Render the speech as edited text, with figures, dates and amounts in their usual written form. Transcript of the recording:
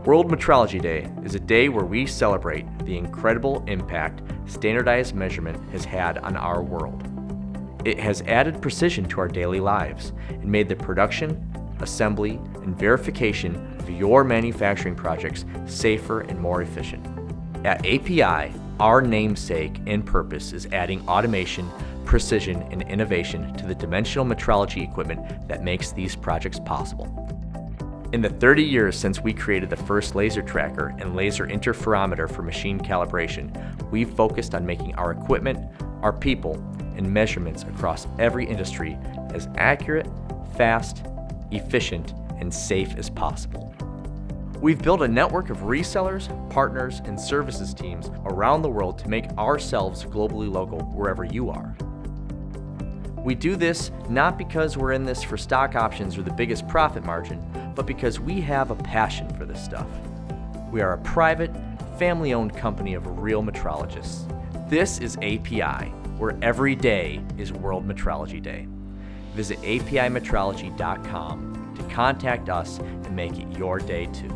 World Metrology Day is a day where we celebrate the incredible impact standardized measurement has had on our world. It has added precision to our daily lives and made the production, assembly, and verification of your manufacturing projects safer and more efficient. At API, our namesake and purpose is adding automation, precision, and innovation to the dimensional metrology equipment that makes these projects possible. In the 30 years since we created the first laser tracker and laser interferometer for machine calibration, we've focused on making our equipment, our people, and measurements across every industry as accurate, fast, efficient, and safe as possible. We've built a network of resellers, partners, and services teams around the world to make ourselves globally local wherever you are. We do this not because we're in this for stock options or the biggest profit margin, but because we have a passion for this stuff. We are a private, family-owned company of Real Metrologists. This is API, where every day is World Metrology Day. Visit apimetrology.com to contact us and make it your day too.